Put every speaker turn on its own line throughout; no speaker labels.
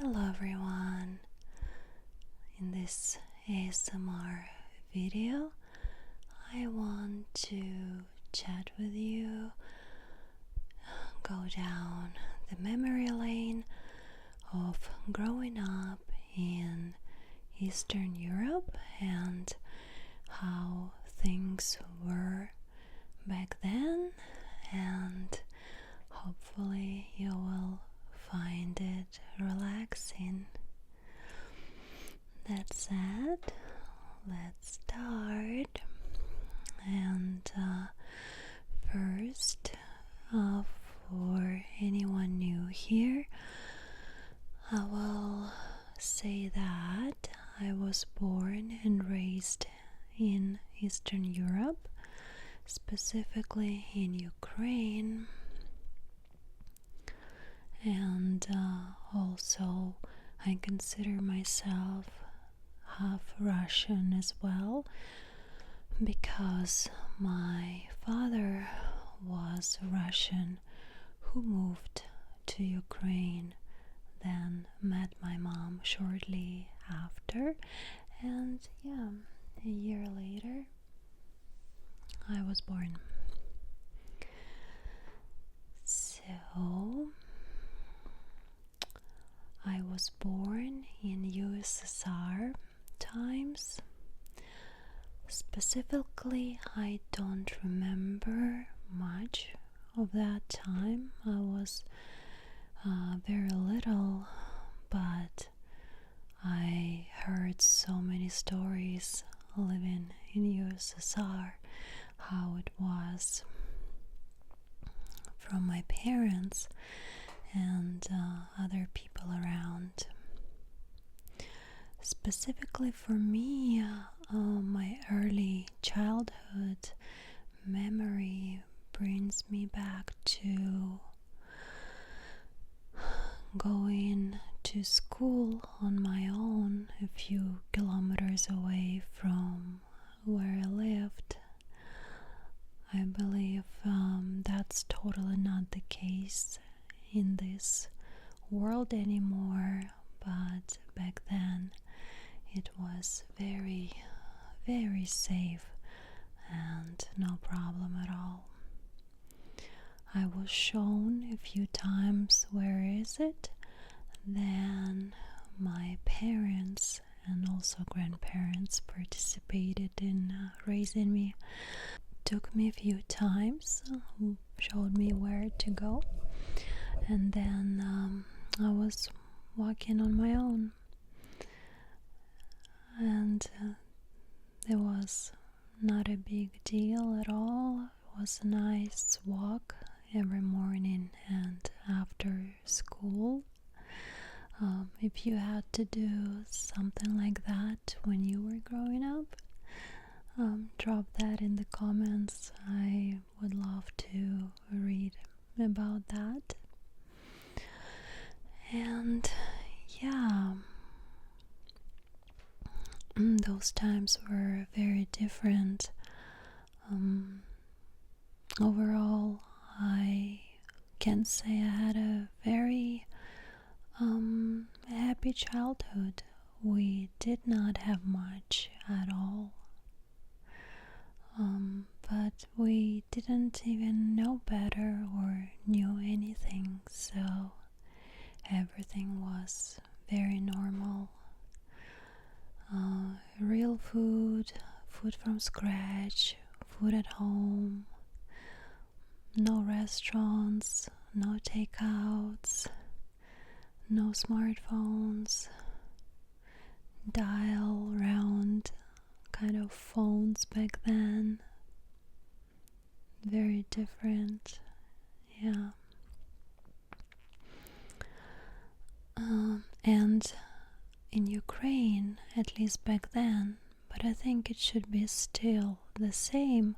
Hello everyone. In this ASMR video, I want to chat with you, go down the memory lane of growing up in Eastern Europe and how things were back then, and hopefully you will find it relaxing. That said, let's start. And first, for anyone new here, I will say that I was born and raised in Eastern Europe, specifically in Ukraine. And also I consider myself half Russian as well, because my father was Russian who moved to Ukraine, then met my mom shortly after, and a year later I was born. So I was born in USSR times. Specifically, I don't remember much of that time. I was very little, but I heard so many stories living in USSR, how it was from my parents and other people around. Specifically for me, my early childhood memory brings me back to going to school on my own a few kilometers away from where I lived. I believe that's totally not the case in this world anymore, but back then it was very, very safe and no problem at all. I was shown a few times where is it, then my parents and also grandparents participated in raising me. Took me a few times, showed me where to go, and then I was walking on my own, and it was not a big deal at all. It was a nice walk every morning and after school. If you had to do something like that when you were growing up, drop that in the comments. I would love to read about that. And those times were very different. Overall, I can say I had a very happy childhood. We did not have much at all. But we didn't even know better or knew anything, so everything was very normal. Real food from scratch, food at home, no restaurants, no takeouts, no smartphones, dial round kind of phones back then. Very different, and in Ukraine, at least back then, but I think it should be still the same.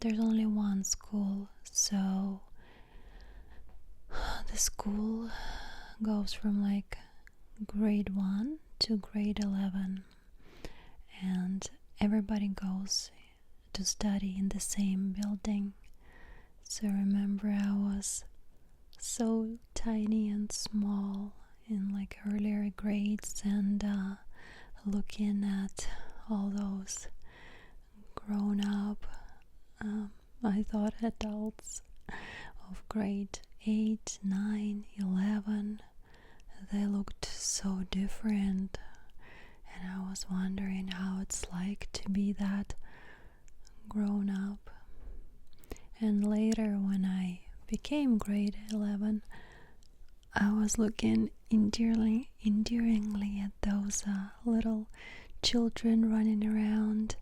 There's only one school, so the school goes from like grade 1 to grade 11, and everybody goes to study in the same building. So remember, I was so tiny and small in like earlier grades and looking at all those grown up, I thought adults of grade 8, 9, 11, they looked so different, and I was wondering how it's like to be that grown up. And later when I became grade 11, I was looking endearingly at those little children running around,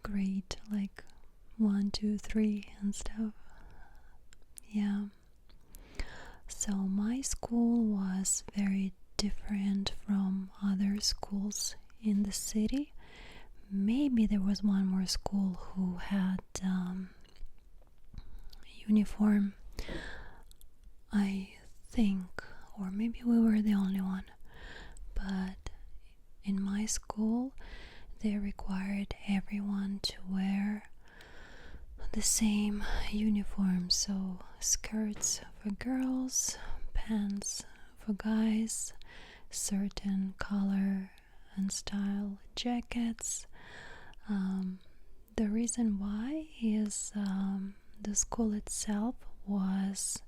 grade like 1, 2, 3 and stuff. Yeah. So my school was very different from other schools in the city. Maybe there was one more school who had uniform, I think, or maybe we were the only one. But in my school, they required everyone to wear the same uniform, so skirts for girls, pants for guys, certain color and style jackets. The reason why is the school itself was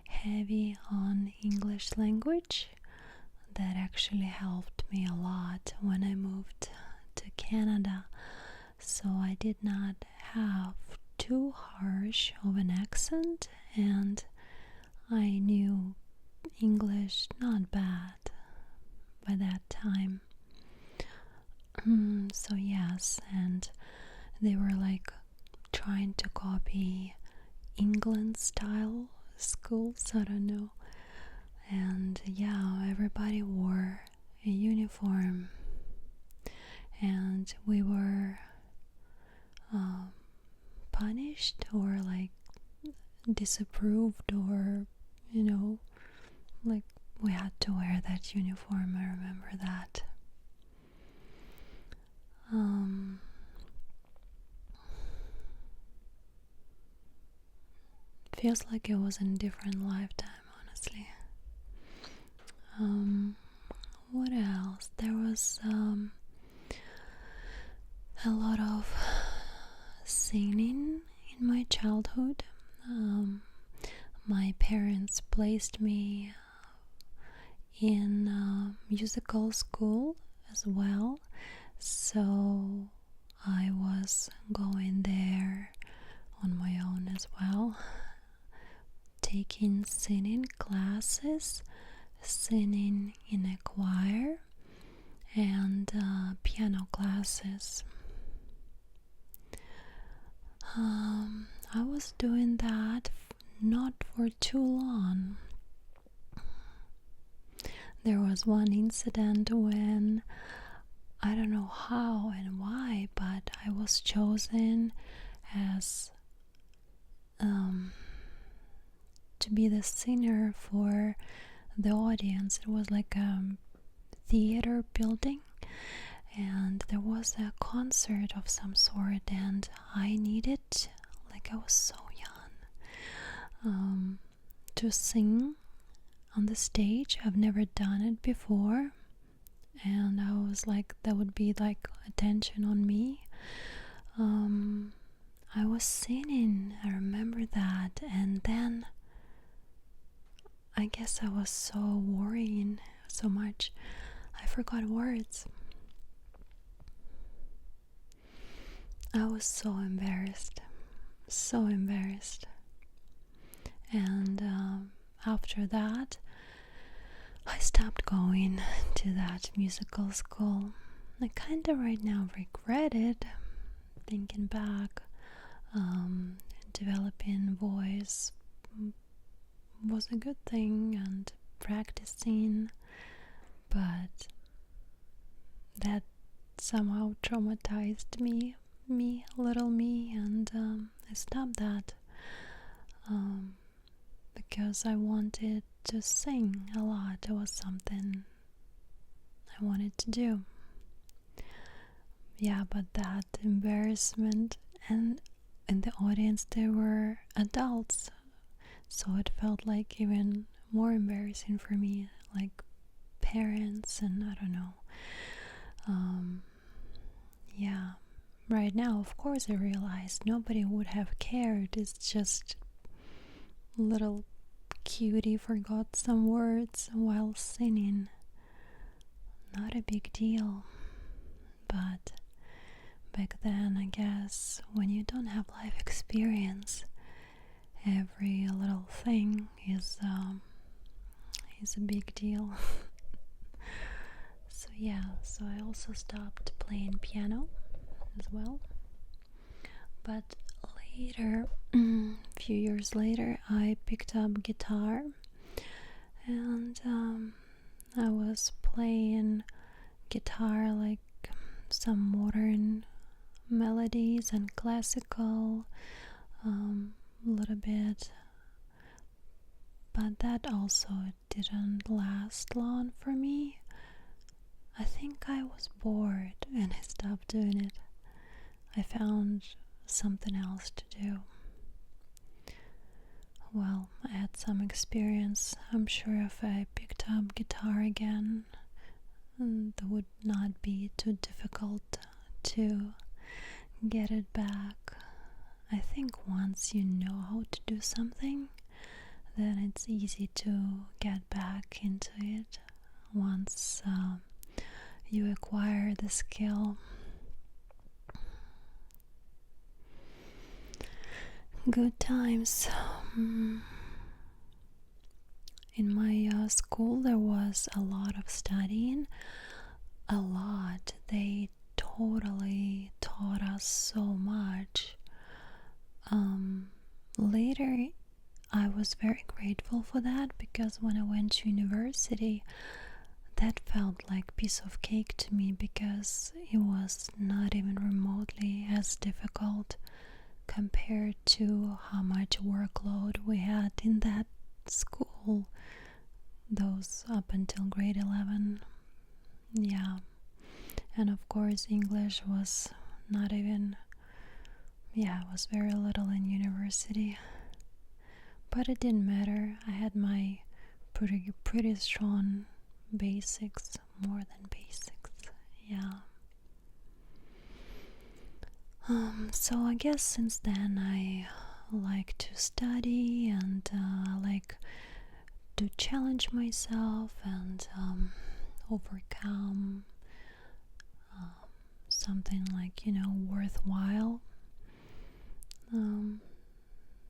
heavy on English language. That actually helped me a lot when I moved to Canada, so I did not have too harsh of an accent, and I knew English not bad by that time. So yes, and they were like trying to copy England style schools, I don't know. And yeah, everybody wore a uniform, and we were punished or like disapproved, or like we had to wear that uniform. I remember that. Feels like it was in a different lifetime, honestly. What else? There was a lot of singing in my childhood. My parents placed me in musical school as well, so I was going there on my own as well, taking singing classes, singing in a choir, and piano classes. I was doing that not for too long. There was one incident when, I don't know how and why, but I was chosen as to be the singer for the audience. It was like a theater building, and there was a concert of some sort, and I needed, like I was so young, to sing on the stage. I've never done it before, and I was like, that would be like attention on me. I was singing, I remember that, and then I guess I was so worrying so much, I forgot words. I was so embarrassed, and after that I stopped going to that musical school. I kind of right now regret it, thinking back. Developing voice was a good thing, and practicing, but that somehow traumatized me, little me, and I stopped that because I wanted to sing a lot. It was something I wanted to do. Yeah, but that embarrassment, and in the audience there were adults, so it felt like even more embarrassing for me, like parents, and I don't know. Yeah, right now, of course, I realize nobody would have cared. It's just little cutie forgot some words while singing. Not a big deal. But back then, I guess, when you don't have life experience, every little thing is a big deal. So yeah, so I also stopped playing piano as well. But later, a few years later, I picked up guitar, and I was playing guitar like some modern melodies and classical, a little bit, but that also didn't last long for me. I think I was bored and I stopped doing it. I found something else to do. Well, I had some experience. I'm sure if I picked up guitar again, that would not be too difficult to get it back. I think once you know how to do something, then it's easy to get back into it once you acquire the skill. Good times. In my school there was a lot of studying. A lot. They totally taught us so much. Later I was very grateful for that, because when I went to university, that felt like a piece of cake to me, because it was not even remotely as difficult compared to how much workload we had in that school, those up until grade 11. Yeah, and of course English was not even, it was very little in university, but it didn't matter. I had my pretty strong basics, more than basics. Yeah. So I guess since then I like to study, and like to challenge myself and overcome something like, worthwhile.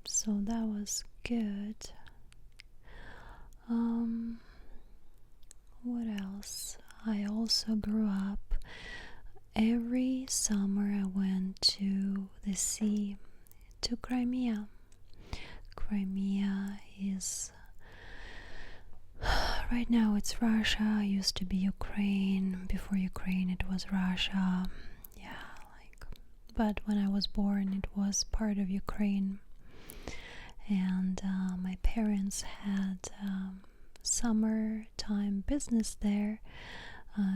So that was good. What else? I also grew up. Every summer I went to the sea, to Crimea. Crimea is, right now it's Russia, used to be Ukraine. Before Ukraine it was Russia. Yeah, but when I was born it was part of Ukraine. And my parents had summertime business there.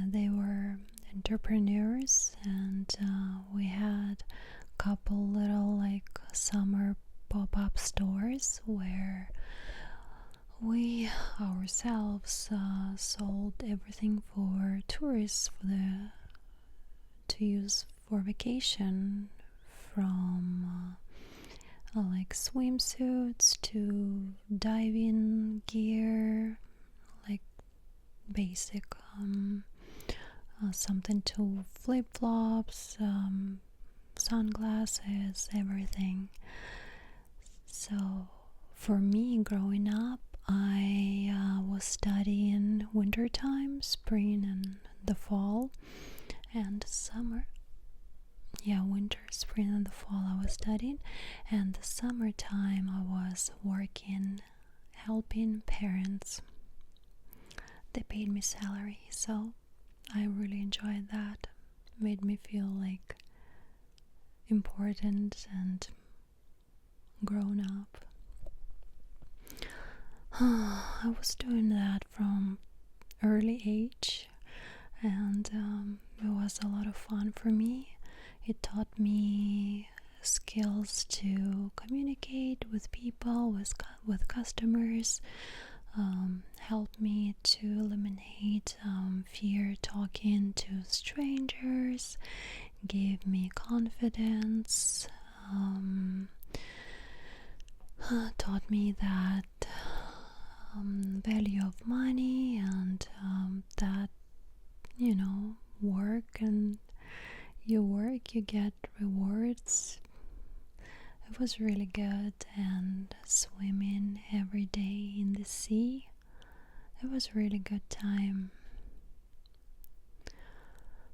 They were entrepreneurs, and we had a couple little summer pop-up stores where we ourselves sold everything for tourists to use for vacation, from like swimsuits to diving gear, like basic something to flip-flops, sunglasses, everything. So for me, growing up, I was studying wintertime, spring and the fall, and summer. Yeah, winter, spring and the fall I was studying, and the summertime I was working, helping parents. They paid me salary, so I really enjoyed that. Made me feel like important and grown up. I was doing that from early age, and it was a lot of fun for me. It taught me skills to communicate with people, with customers, helped me to eliminate fear talking to strangers, gave me confidence, taught me that value of money, and that, you know, work, and you work, you get rewards. It was really good, and swimming every day in the sea, it was really good time.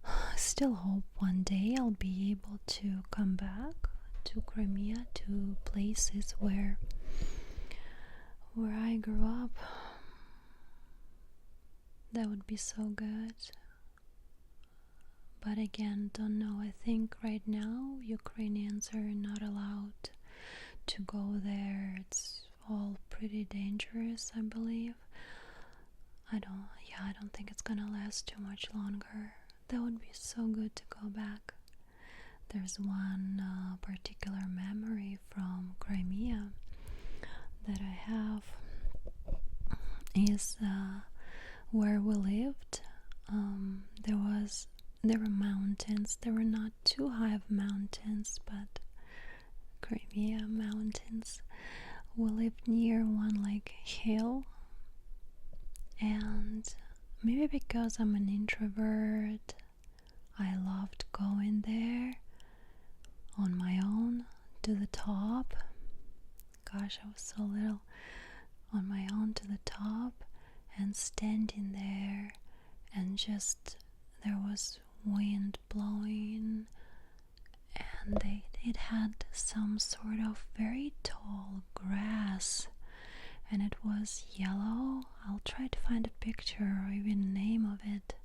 I still hope one day I'll be able to come back to Crimea, to places where I grew up. That would be so good. But again, don't know. I think right now Ukrainians are not allowed to go there. It's all pretty dangerous, I believe. I don't think it's gonna last too much longer. That would be so good to go back. There's one particular memory from Crimea that I have, is where we lived. There were mountains. There were not too high of mountains, but Crimea mountains. We lived near one like hill, and maybe because I'm an introvert, I loved going there on my own to the top. Gosh, I was so little. On my own to the top, and standing there, and just there was wind blowing, and it had some sort of very tall grass, and it was yellow. I'll try to find a picture or even name of it.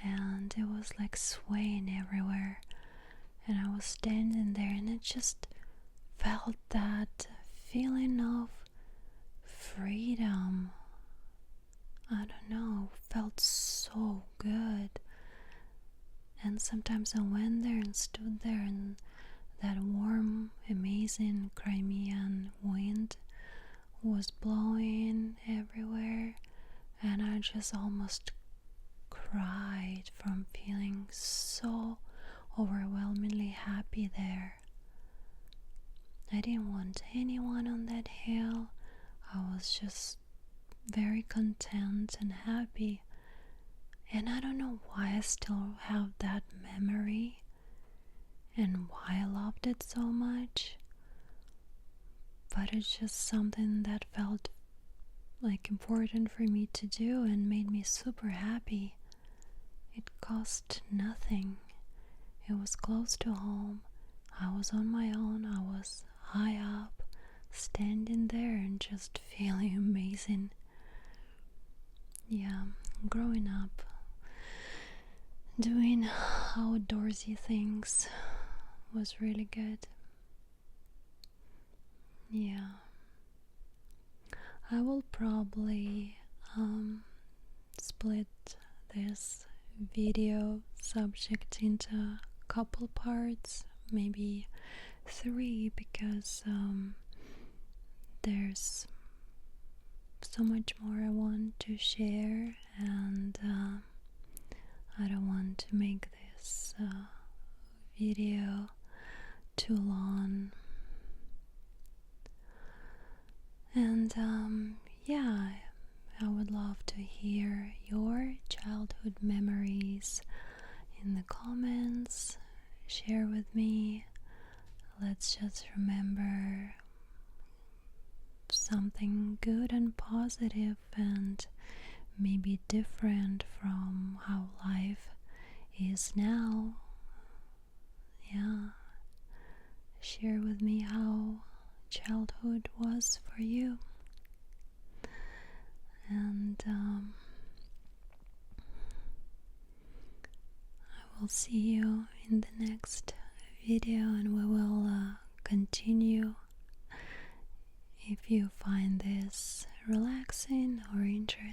And it was like swaying everywhere, and I was standing there, and it just felt that feeling of freedom. I don't know, felt so good. And sometimes I went there and stood there, and that warm, amazing Crimean wind was blowing everywhere, and I just almost cried from feeling so overwhelmingly happy there. I didn't want anyone on that hill. I was just very content and happy. And I don't know why I still have that memory and why I loved it so much. But it's just something that felt like important for me to do and made me super happy. It cost nothing. It was close to home. I was on my own. I was high up, standing there and just feeling amazing. Yeah, growing up, doing outdoorsy things was really good. Yeah, I will probably split this video subject into a couple parts, maybe 3, because there's so much more I want to share, and I don't want to make this video too long. And yeah, I would love to hear your childhood memories in the comments. Share with me. Let's just remember something good and positive, and maybe different from how life is now. Yeah, share with me how childhood was for you, and I will see you in the next video, and we will continue. If you find this relaxing or interesting,